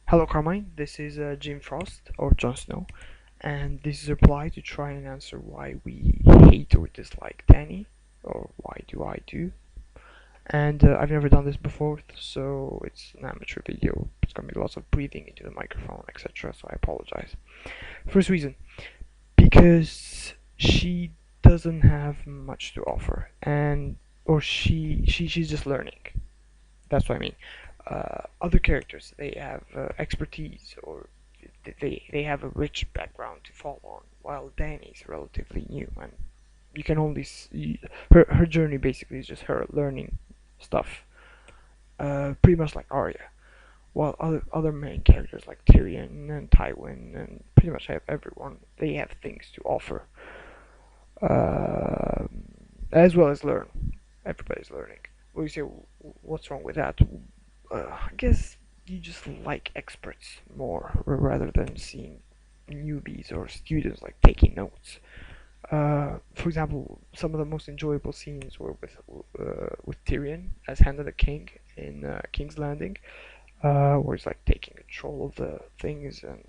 Hello, Carmine. This is Jim Frost, or Jon Snow, and this is a reply to try and answer why we hate or dislike Danny, or why do I do. And I've never done this before, so it's an amateur video. It's gonna be lots of breathing into the microphone, etc. So I apologize. First reason, because she doesn't have much to offer, and or she's just learning. That's what I mean. Other characters, they have expertise, or they have a rich background to fall on, while Danny's relatively new, and you can only see her journey basically is just her learning stuff, pretty much like Arya. While other main characters like Tyrion and Tywin and pretty much everyone, they have things to offer, uh, as well as learn. Everybody's learning. Well, you say, what's wrong with that? I guess you just like experts more rather than seeing newbies or students like taking notes. For example, some of the most enjoyable scenes were with Tyrion as Hand of the King in King's Landing, where he's like taking control of the things and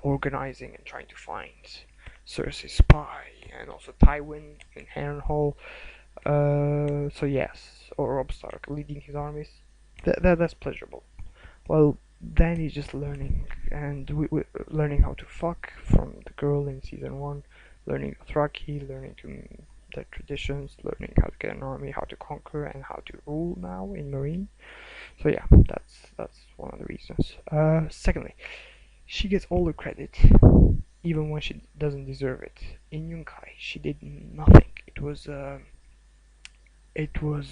organizing and trying to find Cersei's spy, and also Tywin in Harrenhal. So yes, or Robb Stark leading his armies. That's pleasurable. Well, Danny's just learning, and learning how to fuck from the girl in season one, learning Dothraki, learning their traditions, learning how to get an army, how to conquer, and how to rule now in Marine. So yeah, that's one of the reasons. Secondly, she gets all the credit, even when she doesn't deserve it. In Yunkai, she did nothing. It was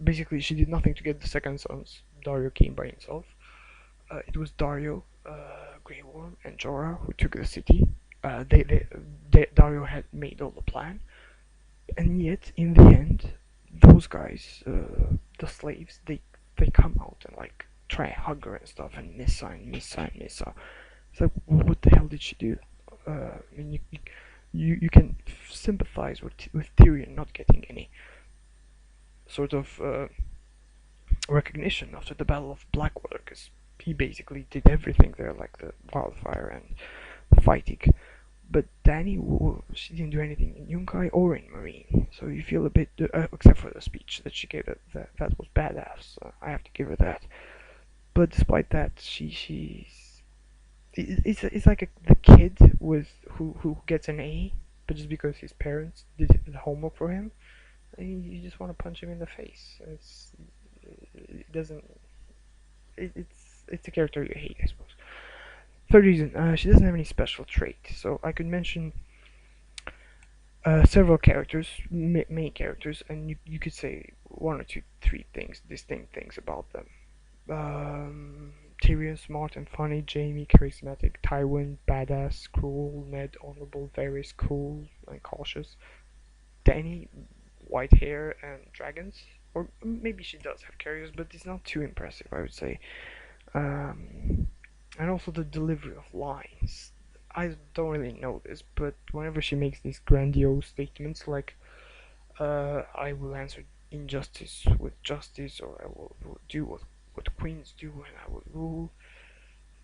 basically she did nothing to get the second sons. Dario came by himself. It was Dario, Grey Worm, and Jorah who took the city. Dario had made all the plan, and yet in the end, those guys, the slaves, they come out and like try and hug her and stuff, and Missa and Missa and Missa. It's like, what the hell did she do? I mean, you can sympathize with Tyrion not getting any sort of recognition after the Battle of Blackwater, because he basically did everything there, like the wildfire and the fighting. But Danny, she didn't do anything in Yunkai or in Marine, so you feel a bit, except for the speech that she gave, that was badass. I have to give her that. But despite that, it's like the kid who gets an A, but just because his parents did the homework for him, you just want to punch him in the face. It doesn't. It's a character you hate, I suppose. Third reason, she doesn't have any special trait. So I could mention several characters, main characters, and you could say one or two, three things, distinct things about them. Tyrion, smart and funny. Jaime, charismatic. Tywin, badass. Cruel. Ned, honorable. Varys, cool and cautious. Dany, white hair and dragons. Or maybe she does have carriers, but it's not too impressive, I would say. And also the delivery of lines. I don't really know this, but whenever she makes these grandiose statements like, I will answer injustice with justice, or I will do what queens do, and I will rule,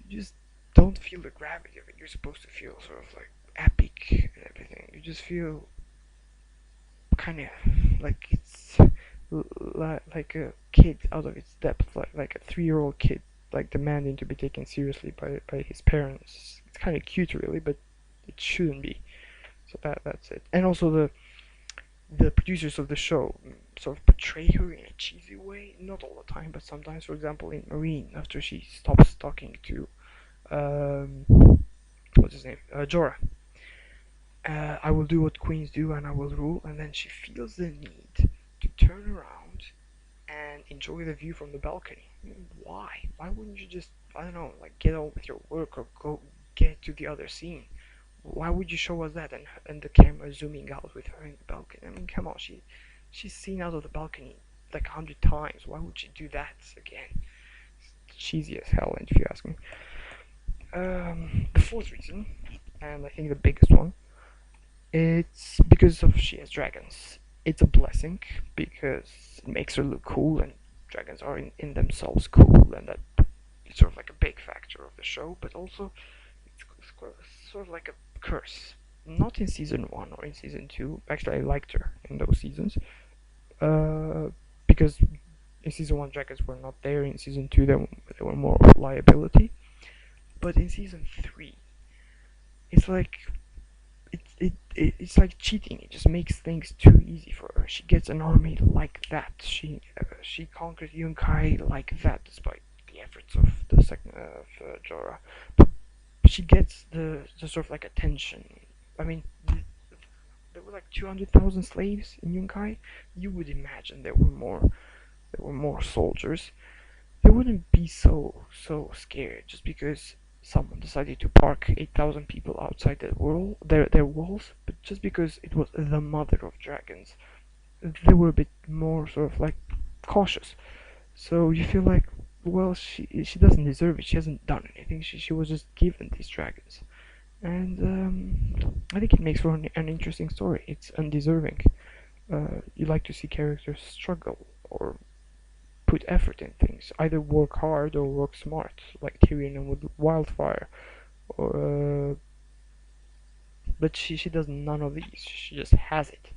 you just don't feel the gravity of it. You're supposed to feel sort of like epic and everything. You just feel kind of like it's like a kid out of its depth, like a 3-year-old kid, like demanding to be taken seriously by his parents. It's kind of cute, really, but it shouldn't be. So that's it. And also the producers of the show sort of portray her in a cheesy way, not all the time, but sometimes. For example, in Marine, after she stops talking to um, what's his name, Jorah. I will do what queens do, and I will rule. And then she feels the need to turn around and enjoy the view from the balcony. Why? Why wouldn't you just, I don't know, like get on with your work or go get to the other scene? Why would you show us that and the camera zooming out with her in the balcony? I mean, come on, she's seen out of the balcony like 100 times. Why would she do that again? It's cheesy as hell, if you ask me. The fourth reason, and I think the biggest one, it's because of she has dragons. It's a blessing because it makes her look cool and dragons are in themselves cool, and that it's sort of like a big factor of the show, but also it's sort of like a curse. Not in season 1 or in season 2. Actually, I liked her in those seasons. Uh, because in season 1 dragons were not there. In season 2 they were more of a liability. But in season 3, it's like it's like cheating. It just makes things too easy for her. She gets an army like that. She conquers Yunkai like that, despite the efforts of the second of Jorah. But she gets the sort of like attention. I mean, there were like 200,000 slaves in Yunkai. You would imagine there were more. There were more soldiers. They wouldn't be so scared just because someone decided to park 8,000 people outside their walls, but just because it was the mother of dragons, they were a bit more sort of like cautious. So you feel like, well, she doesn't deserve it. She hasn't done anything. She was just given these dragons, and I think it makes for an interesting story. It's undeserving. You like to see characters struggle or put effort in things, either work hard or work smart, like Tyrion with Wildfire. Or, but she does none of these. She just has it,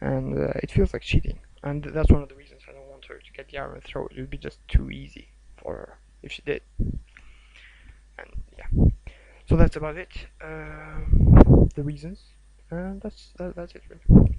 and it feels like cheating. And that's one of the reasons I don't want her to get the Iron Throne. It would be just too easy for her if she did. And yeah, so that's about it. The reasons, and that's it really.